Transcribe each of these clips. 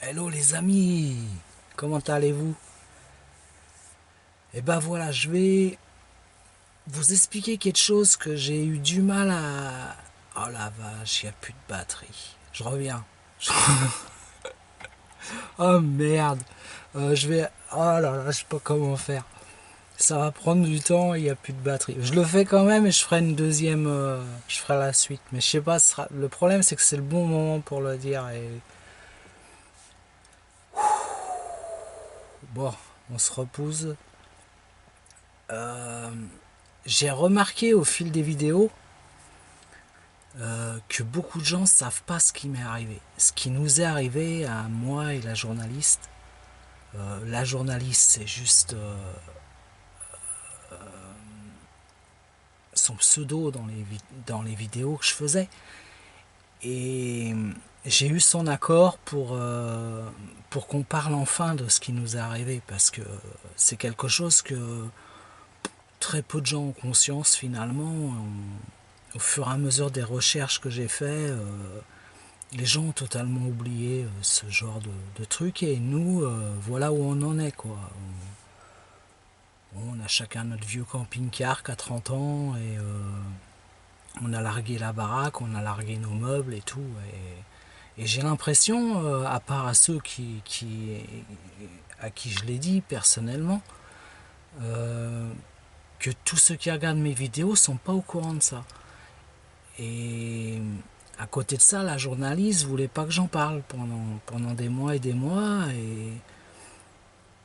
Hello les amis, comment allez-vous? Et ben voilà, je vais vous expliquer quelque chose que j'ai eu du mal à... Oh la vache, il n'y a plus de batterie. Je reviens. Oh merde, je vais... Oh là là, je sais pas comment faire. Ça va prendre du temps, il n'y a plus de batterie. Je le fais quand même et je ferai une deuxième... je ferai la suite. Mais je sais pas, le problème c'est que c'est le bon moment pour le dire. Et... Bon, on se repose. Euh, J'ai remarqué au fil des vidéos que beaucoup de gens savent pas ce qui m'est arrivé. Ce qui nous est arrivé à moi et la journaliste. La journaliste, c'est juste son pseudo dans les vidéos que je faisais. Et j'ai eu son accord pour qu'on parle enfin de ce qui nous est arrivé. Parce que c'est quelque chose que très peu de gens ont conscience finalement. Au fur et à mesure des recherches que j'ai fait, les gens ont totalement oublié ce genre de trucs et nous, voilà où on en est quoi. On a chacun notre vieux camping-car qui a 30 ans et on a largué la baraque, on a largué nos meubles et tout. Et j'ai l'impression, à part à ceux à qui je l'ai dit personnellement, euh, que tous ceux qui regardent mes vidéos sont pas au courant de ça. Et à côté de ça, la journaliste voulait pas que j'en parle pendant des mois et des mois.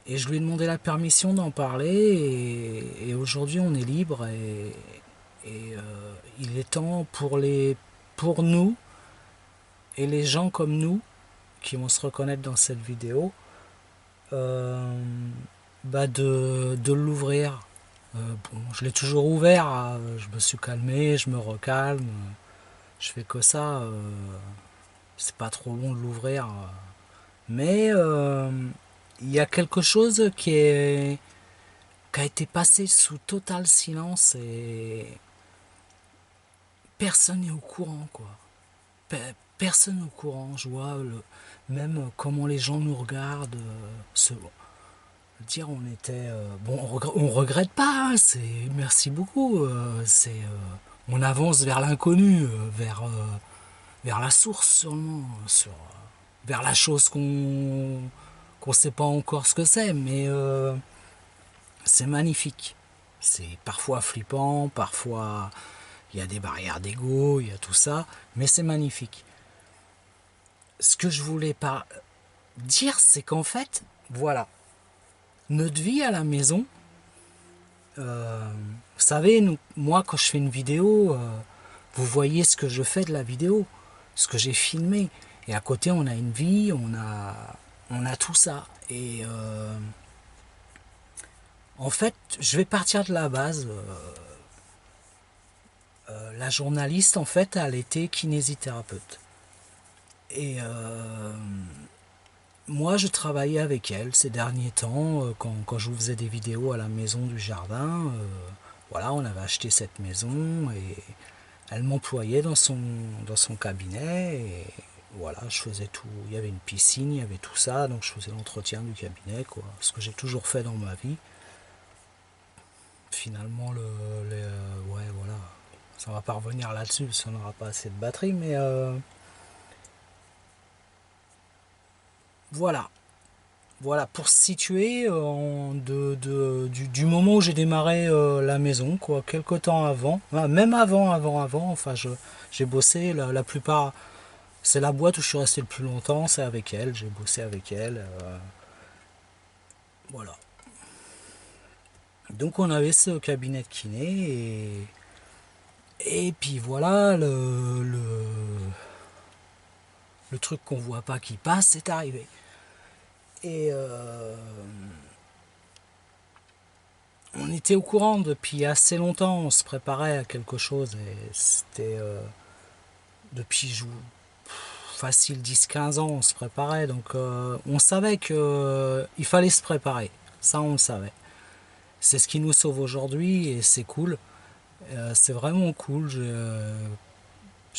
Et je lui ai demandé la permission d'en parler. Et aujourd'hui, on est libre. Il est temps pour nous et les gens comme nous qui vont se reconnaître dans cette vidéo euh, de l'ouvrir. Bon, je l'ai toujours ouvert. Je me suis calmé, je me recalme. Je fais que ça. C'est pas trop long de l'ouvrir. Mais il y a quelque chose qui a été passé sous total silence et personne n'est au courant, quoi. Personne n'est au courant. Je vois même comment les gens nous regardent. Dire on était bon, on regrette pas. C'est merci beaucoup. On avance vers l'inconnu, vers la source sûrement, vers la chose qu'on sait pas encore ce que c'est, mais c'est magnifique. C'est parfois flippant, parfois il y a des barrières d'ego, il y a tout ça, mais c'est magnifique. Ce que je voulais pas dire, c'est qu'en fait, voilà, notre vie à la maison, vous savez, moi quand je fais une vidéo, vous voyez ce que je fais de la vidéo, ce que j'ai filmé, et à côté on a une vie, on a tout ça, et en fait, je vais partir de la base. La journaliste, en fait, elle était kinésithérapeute. Et moi, je travaillais avec elle ces derniers temps, quand je vous faisais des vidéos à la maison du jardin. Voilà, on avait acheté cette maison et elle m'employait dans son cabinet. Et voilà, je faisais tout. Il y avait une piscine, il y avait tout ça, donc je faisais l'entretien du cabinet, quoi. Ce que j'ai toujours fait dans ma vie. Finalement, ouais, voilà. Ça va pas revenir là-dessus, parce qu'on n'aura pas assez de batterie, mais voilà. Voilà, pour se situer du moment où j'ai démarré la maison, quoi, quelque temps avant, même avant, enfin, j'ai bossé la plupart, c'est la boîte où je suis resté le plus longtemps, c'est avec elle, j'ai bossé avec elle, voilà. Donc on avait ce cabinet de kiné et puis voilà, le truc qu'on voit pas qui passe, c'est arrivé. Et on était au courant depuis assez longtemps, on se préparait à quelque chose et c'était depuis facile 10-15 ans, on se préparait donc on savait que il fallait se préparer, ça on le savait. C'est ce qui nous sauve aujourd'hui et c'est cool. C'est vraiment cool.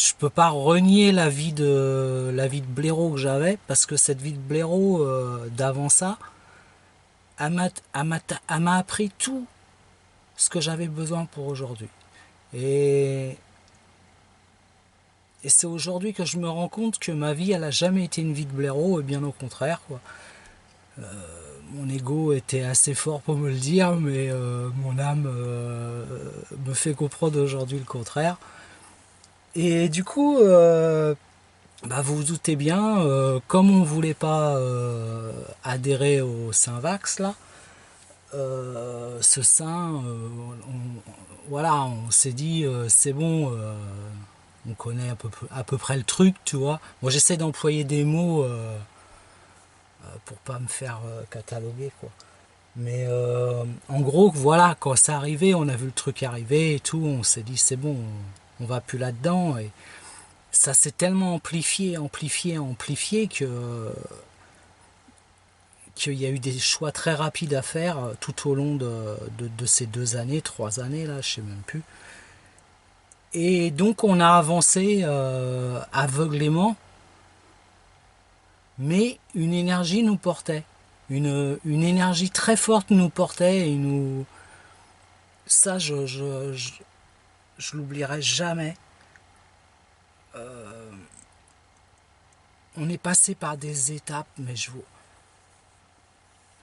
je peux pas renier la vie de blaireau que j'avais, parce que cette vie de blaireau d'avant ça, elle m'a appris tout ce que j'avais besoin pour aujourd'hui. Et, et c'est aujourd'hui que je me rends compte que ma vie, elle a jamais été une vie de blaireau, et bien au contraire, quoi. Mon ego était assez fort pour me le dire, mais mon âme me fait comprendre aujourd'hui le contraire. Et du coup, bah vous vous doutez bien, comme on voulait pas adhérer au Saint-Vax là, ce saint, voilà, on s'est dit c'est bon, on connaît à peu près le truc, tu vois. Moi j'essaie d'employer des mots pour pas me faire cataloguer, quoi. Mais en gros, voilà, quand c'est arrivé, on a vu le truc arriver et tout, on s'est dit c'est bon, on va plus là-dedans. Et ça s'est tellement amplifié qu'il y a eu des choix très rapides à faire tout au long de ces 2 années, 3 années, là, je sais même plus. Et donc on a avancé aveuglément, mais une énergie nous portait. Une énergie très forte nous portait et nous... Ça, je l'oublierai jamais. On est passé par des étapes, mais je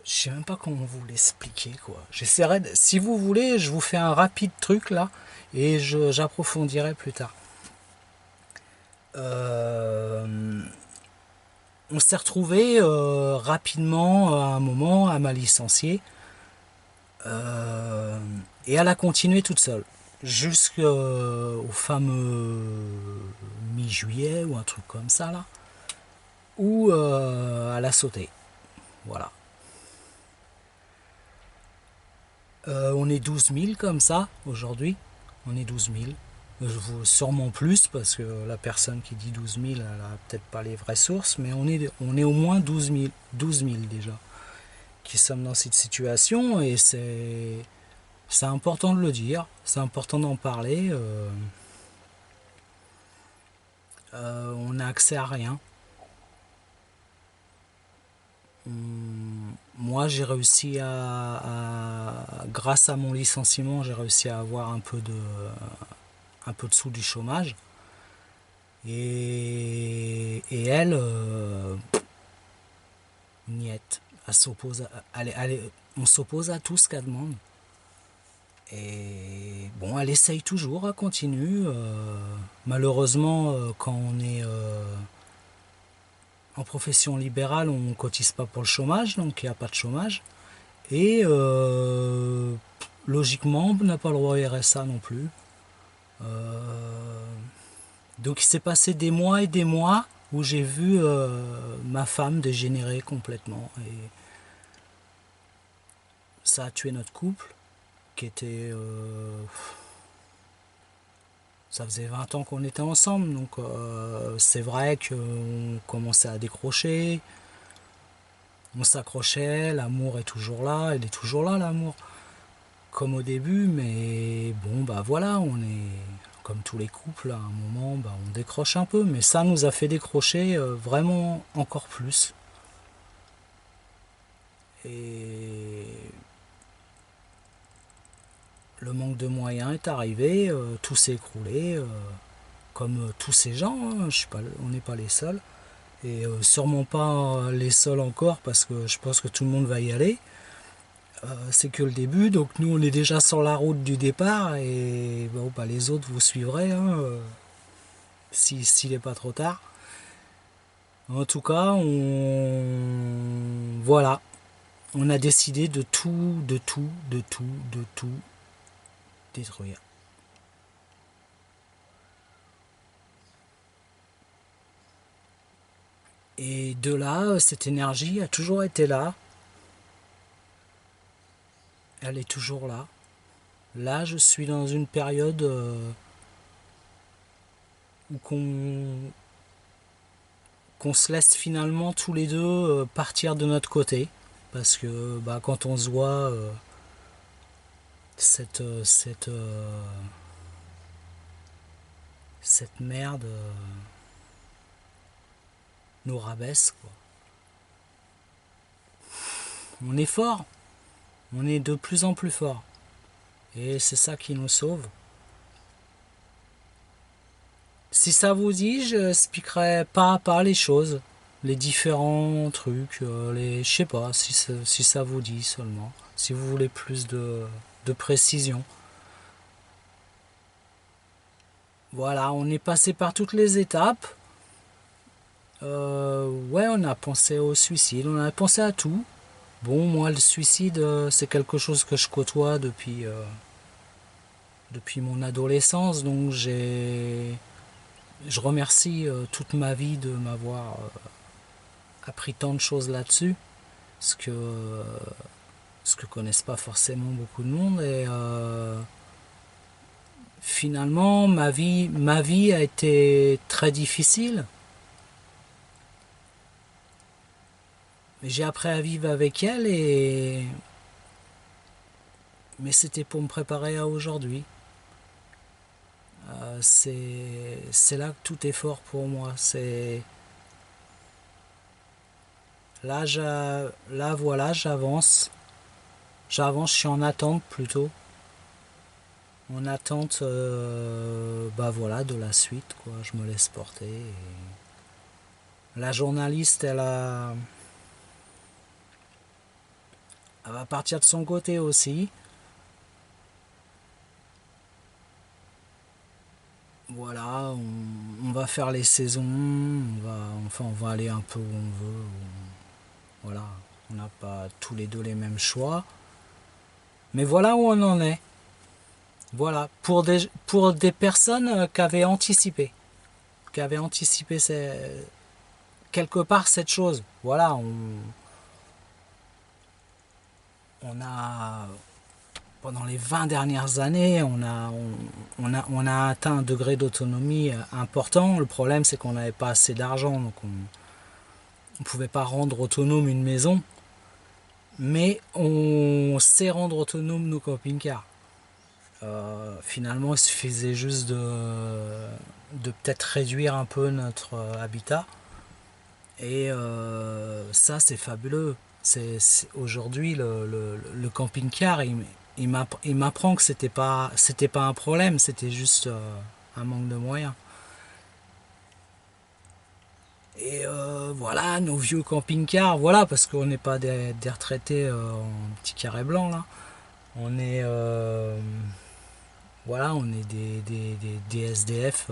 sais même pas comment vous l'expliquer, quoi. J'essaierai, si vous voulez, je vous fais un rapide truc là et j'approfondirai plus tard. On s'est retrouvé rapidement à un moment à m'a licencier et elle a continué toute seule jusqu'au fameux mi-juillet ou un truc comme ça là où elle a sauté. Voilà. On est 12 000 comme ça aujourd'hui. On est 12 000. Sûrement plus parce que la personne qui dit 12 000, elle a peut-être pas les vraies sources, mais on est au moins 12 000 déjà qui sommes dans cette situation et c'est important de le dire, c'est important d'en parler. On n'a accès à rien. Moi, j'ai réussi grâce à mon licenciement, j'ai réussi à avoir un peu de sous du chômage. Et elle, niette. Elle s'oppose on s'oppose à tout ce qu'elle demande. Et bon, elle essaye toujours, elle continue. Malheureusement, quand on est en profession libérale, on ne cotise pas pour le chômage, donc il n'y a pas de chômage. Et logiquement, on n'a pas le droit au RSA non plus. Donc il s'est passé des mois et des mois où j'ai vu ma femme dégénérer complètement. Et ça a tué notre couple, qui était... ça faisait 20 ans qu'on était ensemble, donc c'est vrai qu'on commençait à décrocher. On s'accrochait, l'amour est toujours là, il est toujours là l'amour. Comme au début, mais bon, bah voilà, on est comme tous les couples, à un moment, bah, on décroche un peu, mais ça nous a fait décrocher vraiment encore plus. Et le manque de moyens est arrivé, tout s'est écroulé, comme tous ces gens, hein, on n'est pas les seuls, et sûrement pas les seuls encore, parce que je pense que tout le monde va y aller. C'est que le début, donc nous on est déjà sur la route du départ et bon, bah, les autres vous suivrez hein, s'il n'est pas trop tard. En tout cas, voilà, on a décidé de tout détruire. Et de là, cette énergie a toujours été là. Elle est toujours là. Là, je suis dans une période où qu'on se laisse finalement tous les deux partir de notre côté. Parce que bah, quand on se voit, cette cette merde nous rabaisse, quoi. On est fort, on est de plus en plus fort. Et c'est ça qui nous sauve. Si ça vous dit, je expliquerai pas à pas les choses, les différents trucs, je sais pas, si ça vous dit seulement, si vous voulez plus de précision. Voilà, on est passé par toutes les étapes. Ouais, on a pensé au suicide, on a pensé à tout. Bon, moi, le suicide, c'est quelque chose que je côtoie depuis mon adolescence, donc je remercie toute ma vie de m'avoir appris tant de choses là-dessus, ce que connaissent pas forcément beaucoup de monde. Et finalement, ma vie a été très difficile. Mais j'ai appris à vivre avec elle, mais c'était pour me préparer à aujourd'hui. C'est là que tout est fort pour moi. Là, voilà, j'avance. Je suis en attente plutôt. En attente, bah voilà, de la suite, quoi. Je me laisse porter. La journaliste, elle va partir de son côté aussi. Voilà, on va faire les saisons, on va aller un peu où on veut. Voilà, on n'a pas tous les deux les mêmes choix. Mais voilà où on en est. Voilà, pour des personnes qui avaient anticipé quelque part cette chose. Voilà, on a pendant les 20 dernières années, on a atteint un degré d'autonomie important. Le problème, c'est qu'on n'avait pas assez d'argent, donc on ne pouvait pas rendre autonome une maison, mais on sait rendre autonome nos camping-cars. Finalement, il suffisait juste de peut-être réduire un peu notre habitat. Et ça, c'est fabuleux. Aujourd'hui, le camping-car, il m'apprend que c'était pas un problème, c'était juste un manque de moyens. Et voilà, nos vieux camping-cars, voilà, parce qu'on n'est pas des retraités en petit carré blanc là. On est, voilà, on est des SDF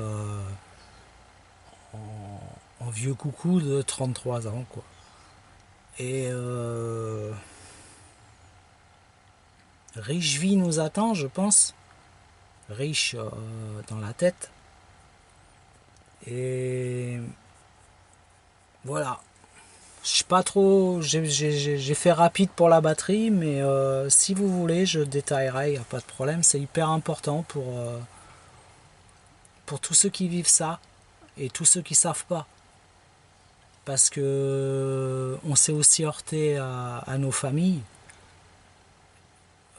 en vieux coucou de 33 ans, quoi. Et riche vie nous attend, je pense. Riche dans la tête. Et voilà. Je sais pas trop, j'ai fait rapide pour la batterie, mais si vous voulez, je détaillerai, il n'y a pas de problème. C'est hyper important pour tous ceux qui vivent ça et tous ceux qui savent pas. Parce que on s'est aussi heurté à nos familles.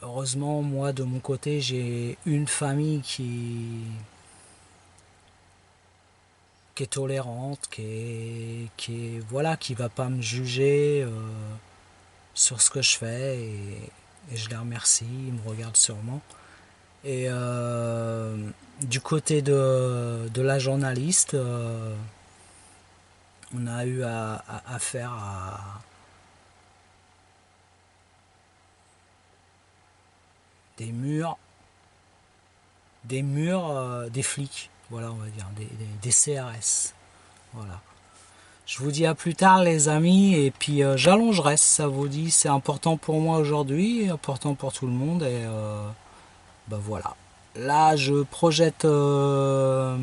Heureusement, moi, de mon côté, j'ai une famille qui est tolérante, voilà, qui va pas me juger sur ce que je fais, et je les remercie, ils me regardent sûrement. Et du côté de la journaliste, on a eu affaire à des murs, des flics, voilà, on va dire, des CRS. Voilà. Je vous dis à plus tard, les amis, et puis j'allongerai si ça vous dit. C'est important pour moi aujourd'hui, important pour tout le monde, et ben voilà. Là, je projette de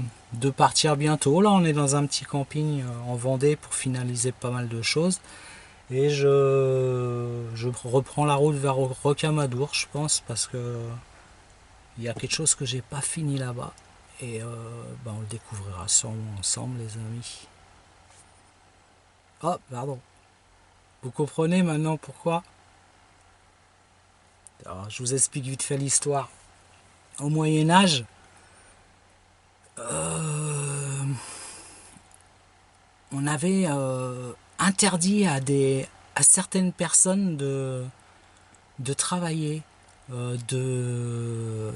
partir bientôt. Là, on est dans un petit camping en Vendée pour finaliser pas mal de choses. Et je reprends la route vers Rocamadour, je pense, parce que il y a quelque chose que j'ai pas fini là-bas. Et ben on le découvrira sûrement ensemble, les amis. Oh, pardon. Vous comprenez maintenant pourquoi? Alors, je vous explique vite fait l'histoire. Au Moyen Âge, on avait interdit à certaines personnes de travailler, de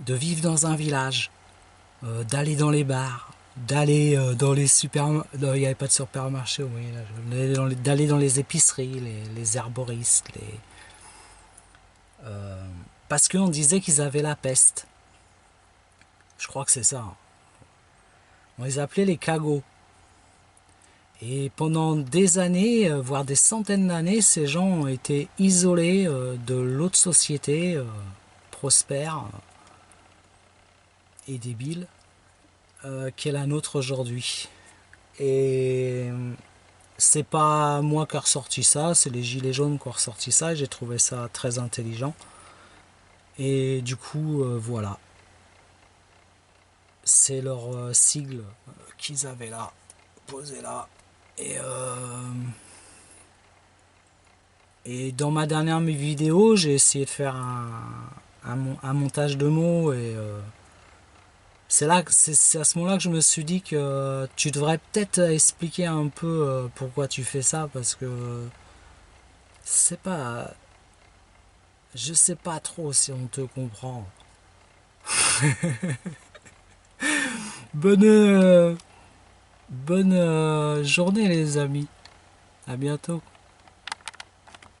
vivre dans un village, d'aller dans les bars, d'aller dans les supermarchés. Il n'y avait pas de supermarché au Moyen-Âge. D'aller dans les épiceries, les herboristes, parce qu'on disait qu'ils avaient la peste. Je crois que c'est ça. On les appelait les cagots. Et pendant des années, voire des centaines d'années, ces gens ont été isolés de l'autre société prospère et débile qu'est la nôtre aujourd'hui. Et c'est pas moi qui ai ressorti ça, c'est les Gilets jaunes qui ont ressorti ça, et j'ai trouvé ça très intelligent. Et du coup, voilà. C'est leur sigle qu'ils avaient là, posé là. Et dans ma dernière vidéo, j'ai essayé de faire un montage de mots et c'est à ce moment-là que je me suis dit que tu devrais peut-être expliquer un peu pourquoi tu fais ça parce que c'est pas, je sais pas trop si on te comprend. Bonne journée les amis, à bientôt.